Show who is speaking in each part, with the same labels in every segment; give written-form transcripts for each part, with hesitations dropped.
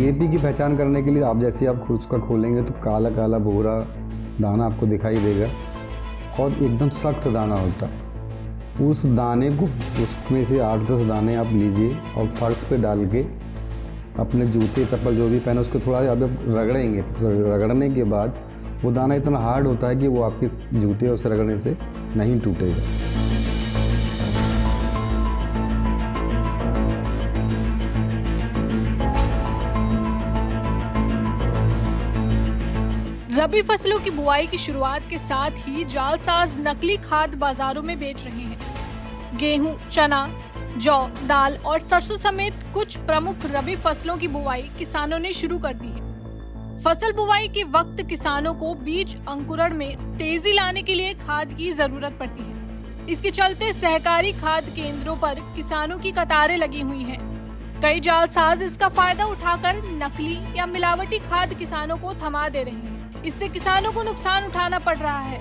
Speaker 1: DAP की पहचान करने के लिए आप जैसे ही आप खुद उसका खोलेंगे तो काला काला भूरा दाना आपको दिखाई देगा और एकदम सख्त दाना होता है। उस दाने को उसमें से 8-10 दाने आप लीजिए और फर्श पे डाल के अपने जूते चप्पल जो भी पहने उसको थोड़ा आप रगड़ेंगे। रगड़ने के बाद वो दाना इतना हार्ड होता है कि वो आपके जूते उसे रगड़ने से नहीं टूटेगा।
Speaker 2: रबी फसलों की बुआई की शुरुआत के साथ ही जालसाज नकली खाद बाजारों में बेच रहे हैं। गेहूं, चना, जौ, दाल और सरसों समेत कुछ प्रमुख रबी फसलों की बुआई किसानों ने शुरू कर दी है। फसल बुआई के वक्त किसानों को बीज अंकुरण में तेजी लाने के लिए खाद की जरूरत पड़ती है। इसके चलते सहकारी खाद केंद्रों पर किसानों की कतारें लगी हुई हैं। कई जालसाज इसका फायदा उठाकर नकली या मिलावटी खाद किसानों को थमा दे रहे हैं। इससे किसानों को नुकसान उठाना पड़ रहा है।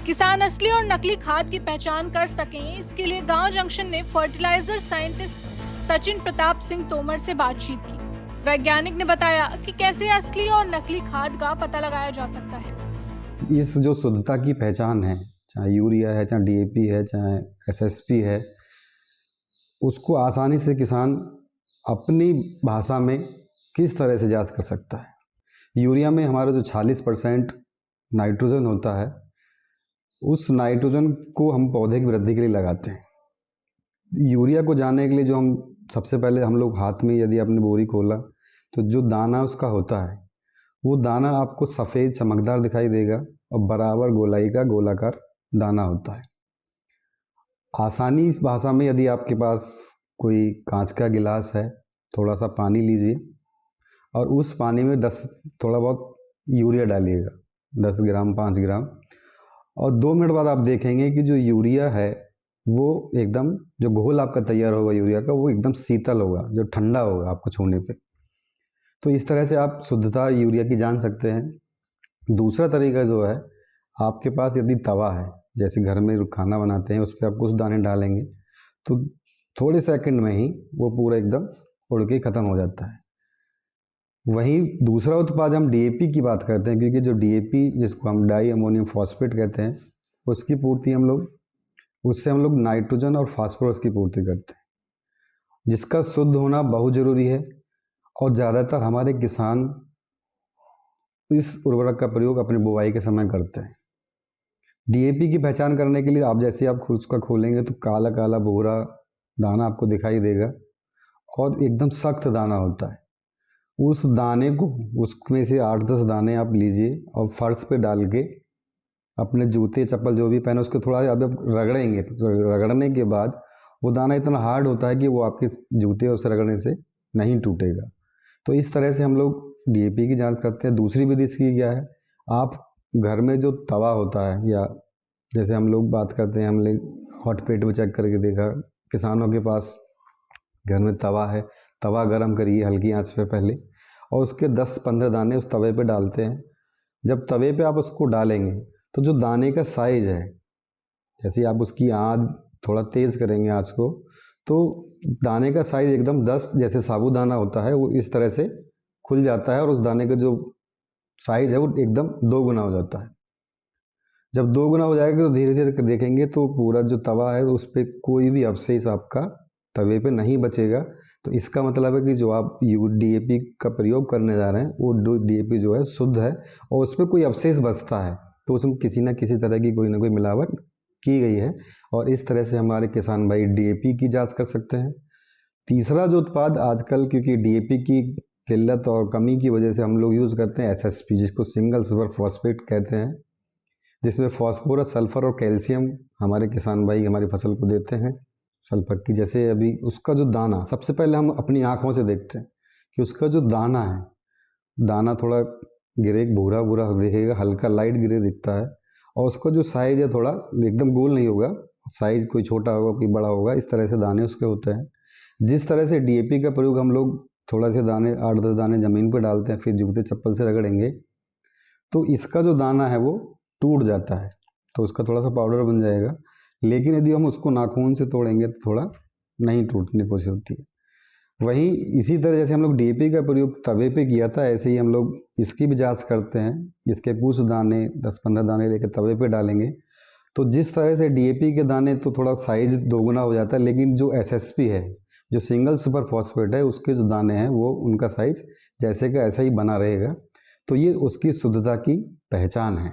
Speaker 2: किसान असली और नकली खाद की पहचान कर सकें, इसके लिए गांव जंक्शन ने फर्टिलाइजर साइंटिस्ट सचिन प्रताप सिंह तोमर से बातचीत की। वैज्ञानिक ने बताया कि कैसे असली और नकली खाद का पता लगाया जा सकता है।
Speaker 1: इस जो शुद्धता की पहचान है, चाहे यूरिया है, चाहे डीएपी है, चाहे एसएसपी है, उसको आसानी से किसान अपनी भाषा में किस तरह से जांच कर सकता है। यूरिया में हमारा जो 46% नाइट्रोजन होता है, उस नाइट्रोजन को हम पौधे की वृद्धि के लिए लगाते हैं। यूरिया को जानने के लिए जो हम सबसे पहले हम लोग हाथ में यदि आपने बोरी खोला तो जो दाना उसका होता है वो दाना आपको सफ़ेद चमकदार दिखाई देगा और बराबर गोलाई का गोलाकार दाना होता है। आसानी इस भाषा में यदि आपके पास कोई कांच का गिलास है, थोड़ा सा पानी लीजिए और उस पानी में थोड़ा बहुत यूरिया डालिएगा, 10 ग्राम 5 ग्राम, और 2 मिनट बाद आप देखेंगे कि जो यूरिया है वो एकदम, जो घोल आपका तैयार होगा यूरिया का, वो एकदम शीतल होगा, जो ठंडा होगा आपको छूने पे। तो इस तरह से आप शुद्धता यूरिया की जान सकते हैं। दूसरा तरीका जो है, आपके पास यदि तवा है, जैसे घर में खाना बनाते हैं, उस पर आप कुछ दाने डालेंगे तो थोड़े सेकंड में ही वो पूरा एकदम उड़ के ख़त्म हो जाता है। वहीं दूसरा उत्पाद हम डीएपी की बात करते हैं, क्योंकि जो डीएपी जिसको हम डाई अमोनियम फॉस्फेट कहते हैं, उसकी पूर्ति उससे हम लोग नाइट्रोजन और फास्फोरस की पूर्ति करते हैं, जिसका शुद्ध होना बहुत ज़रूरी है। और ज़्यादातर हमारे किसान इस उर्वरक का प्रयोग अपनी बुवाई के समय करते हैं। डीएपी की पहचान करने के लिए आप जैसे ही आप खुद उसका खोलेंगे तो काला काला भूरा दाना आपको दिखाई देगा और एकदम सख्त दाना होता है। उस दाने को, उसमें से 8-10 दाने आप लीजिए और फर्श पे डाल के अपने जूते चप्पल जो भी पहने उसको थोड़ा आप रगड़ेंगे। रगड़ने के बाद वो दाना इतना हार्ड होता है कि वो आपके जूते उसे रगड़ने से नहीं टूटेगा। तो इस तरह से हम लोग डीएपी की जांच करते हैं। दूसरी विधि इसकी क्या है, आप घर में जो तवा होता है, या जैसे हम लोग बात करते हैं, हमने हॉट प्लेट में चेक करके देखा, किसानों के पास घर में तवा है, तवा गरम करिए हल्की आंच पे पहले और उसके 10-15 दाने उस तवे पे डालते हैं। जब तवे पे आप उसको डालेंगे तो जो दाने का साइज़ है, जैसे आप उसकी आंच थोड़ा तेज़ करेंगे आंच को, तो दाने का साइज़ एकदम 10 जैसे साबूदाना होता है वो इस तरह से खुल जाता है और उस दाने का जो साइज़ है वो एकदम 2 गुना हो जाता है। जब 2 गुना हो जाएगा तो धीरे धीरे देखेंगे तो पूरा जो तवा है उस पर कोई भी अवशेष आपका तवे पे नहीं बचेगा। तो इसका मतलब है कि जो आप डीएपी का प्रयोग करने जा रहे हैं वो डीएपी जो है शुद्ध है और उस पर कोई अवशेष बचता है तो उसमें किसी न किसी तरह की कोई ना कोई मिलावट की गई है। और इस तरह से हमारे किसान भाई डीएपी की जांच कर सकते हैं। तीसरा जो उत्पाद आजकल, क्योंकि डीएपी की किल्लत और कमी की वजह से हम लोग यूज़ करते हैं एसएसपी, जिसको सिंगल सुपर फॉस्फेट कहते हैं, जिसमें फॉस्फोरस, सल्फर और कैल्शियम हमारे किसान भाई हमारी फसल को देते हैं। सल्फर की जैसे अभी उसका जो दाना, सबसे पहले हम अपनी आँखों से देखते हैं कि उसका जो दाना है, दाना थोड़ा ग्रे भूरा भूरा दिखेगा, हल्का लाइट ग्रे दिखता है और उसका जो साइज़ है थोड़ा एकदम गोल नहीं होगा, साइज़ कोई छोटा होगा कोई बड़ा होगा, इस तरह से दाने उसके होते हैं। जिस तरह से डीएपी का प्रयोग हम लोग थोड़ा से दाने 8-10 दाने ज़मीन पर डालते हैं, फिर जूते चप्पल से रगड़ेंगे तो इसका जो दाना है वो टूट जाता है, तो उसका थोड़ा सा पाउडर बन जाएगा। लेकिन यदि हम उसको नाखून से तोड़ेंगे तो थोड़ा नहीं टूटने की कोशिश होती है। वहीं इसी तरह जैसे हम लोग डीएपी का प्रयोग तवे पे किया था, ऐसे ही हम लोग इसकी भी जांच करते हैं। इसके कुछ दाने 10-15 दाने लेकर तवे पे डालेंगे, तो जिस तरह से डीएपी के दाने तो थोड़ा साइज दोगुना हो जाता है, लेकिन जो एसएसपी है, जो सिंगल सुपर फॉस्फेट है, उसके जो दाने हैं वो उनका साइज जैसे का ऐसा ही बना रहेगा। तो ये उसकी शुद्धता की पहचान है।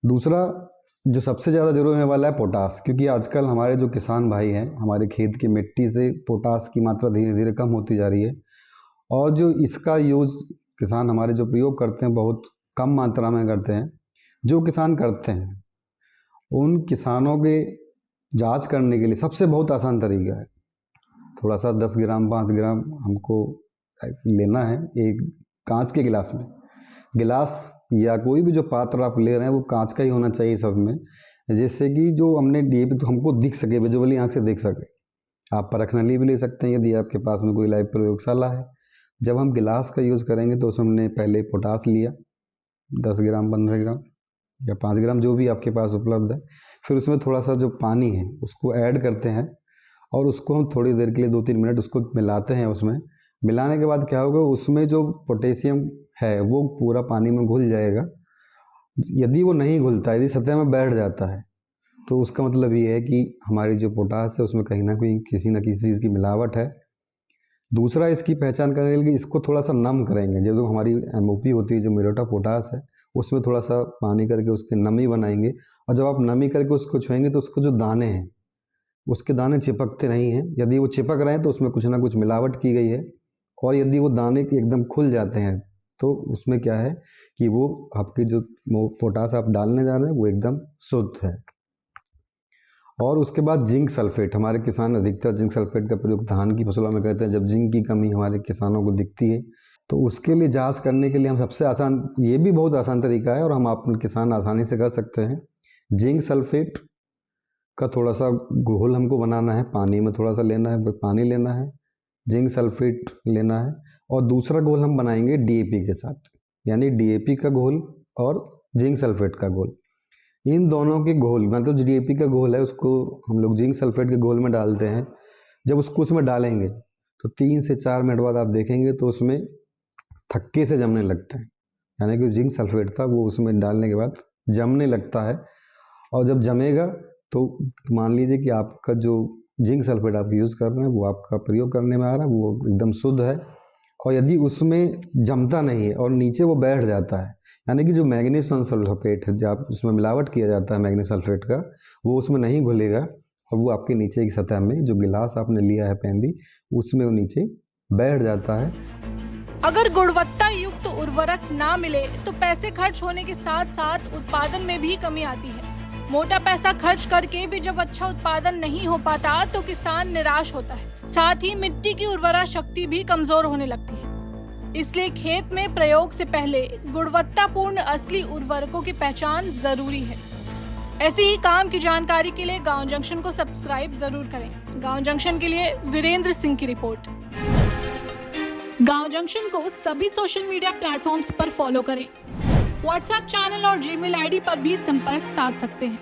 Speaker 1: दूसरा जो सबसे ज़्यादा जरूरी होने वाला है पोटास, क्योंकि आजकल हमारे जो किसान भाई हैं, हमारे खेत की मिट्टी से पोटास की मात्रा धीरे धीरे कम होती जा रही है, और जो इसका यूज़ किसान हमारे जो प्रयोग करते हैं बहुत कम मात्रा में करते हैं। जो किसान करते हैं उन किसानों के जांच करने के लिए सबसे बहुत आसान तरीका है, थोड़ा सा 10 ग्राम 5 ग्राम हमको लेना है एक कांच के गिलास में। गिलास या कोई भी जो पात्र आप ले रहे हैं वो कांच का ही होना चाहिए सब में, जिससे कि जो हमने डीएपी तो हमको दिख सके, विजुअली आँख से दिख सके। आप परखनली भी ले सकते हैं यदि आपके पास में कोई लाइव प्रयोगशाला है। जब हम गिलास का यूज़ करेंगे तो उसमें हमने पहले पोटास लिया 10 ग्राम 15 ग्राम या 5 ग्राम जो भी आपके पास उपलब्ध है। फिर उसमें थोड़ा सा जो पानी है उसको ऐड करते हैं और उसको हम थोड़ी देर के लिए 2-3 मिनट उसको मिलाते हैं। उसमें मिलाने के बाद क्या होगा, उसमें जो पोटेशियम है वो पूरा पानी में घुल जाएगा। यदि वो नहीं घुलता, यदि सतह में बैठ जाता है, तो उसका मतलब ये है कि हमारी जो पोटास है उसमें कहीं ना कहीं किसी न किसी चीज़ की मिलावट है। दूसरा इसकी पहचान करने के लिए इसको थोड़ा सा नम करेंगे। जब हमारी एमओपी होती है, जो म्यूरेट ऑफ पोटास है, उसमें थोड़ा सा पानी करके उसकी नमी बनाएंगे, और जब आप नमी करके उसको छुएंगे तो उसको जो दाने हैं उसके दाने चिपकते नहीं हैं। यदि वो चिपक रहे हैं तो उसमें कुछ ना कुछ मिलावट की गई है, और यदि वो दाने एकदम खुल जाते हैं तो उसमें क्या है कि वो आपकी जो पोटास आप डालने जा रहे हैं वो एकदम शुद्ध है। और उसके बाद जिंक सल्फेट, हमारे किसान अधिकतर जिंक सल्फेट का प्रयोग धान की फसलों में करते हैं। जब जिंक की कमी हमारे किसानों को दिखती है तो उसके लिए जांच करने के लिए हम सबसे आसान, ये भी बहुत आसान तरीका है और हम आप किसान आसानी से कर सकते हैं। जिंक सल्फेट का थोड़ा सा घोल हमको बनाना है, पानी में थोड़ा सा लेना है, पानी लेना है, जिंक सल्फेट लेना है, और दूसरा घोल हम बनाएंगे डीएपी के साथ, यानी डीएपी का घोल और जिंक सल्फेट का घोल। इन दोनों के घोल, मतलब जो डीएपी का घोल है उसको हम लोग जिंक सल्फेट के घोल में डालते हैं। जब उसको उसमें डालेंगे तो 3 से 4 मिनट बाद आप देखेंगे तो उसमें थक्के से जमने लगते हैं, यानी कि जिंक सल्फेट था वो उसमें डालने के बाद जमने लगता है। और जब जमेगा तो मान लीजिए कि आपका जो जिंक सल्फेट आप यूज़ कर रहे हैं वो आपका प्रयोग करने में आ रहा है, वो एकदम शुद्ध है। और यदि उसमें जमता नहीं है और नीचे वो बैठ जाता है, यानी कि जो मैग्नीशियम सल्फेट है, जब उसमें मिलावट किया जाता है मैग्नीशियम सल्फेट का, वो उसमें नहीं घुलेगा और वो आपके नीचे की सतह में जो गिलास आपने लिया है पेंदी, उसमें वो नीचे बैठ जाता है।
Speaker 2: अगर गुणवत्ता युक्त उर्वरक ना मिले तो पैसे खर्च होने के साथ साथ उत्पादन में भी कमी आती है। मोटा पैसा खर्च करके भी जब अच्छा उत्पादन नहीं हो पाता तो किसान निराश होता है, साथ ही मिट्टी की उर्वरा शक्ति भी कमजोर होने लगती है। इसलिए खेत में प्रयोग से पहले गुणवत्तापूर्ण असली उर्वरकों की पहचान जरूरी है। ऐसे ही काम की जानकारी के लिए गांव जंक्शन को सब्सक्राइब जरूर करें। गांव जंक्शन के लिए वीरेंद्र सिंह की रिपोर्ट। गांव जंक्शन को सभी सोशल मीडिया प्लेटफॉर्म्स पर फॉलो करें। व्हाट्सएप चैनल और जीमेल आईडी पर भी संपर्क साध सकते हैं।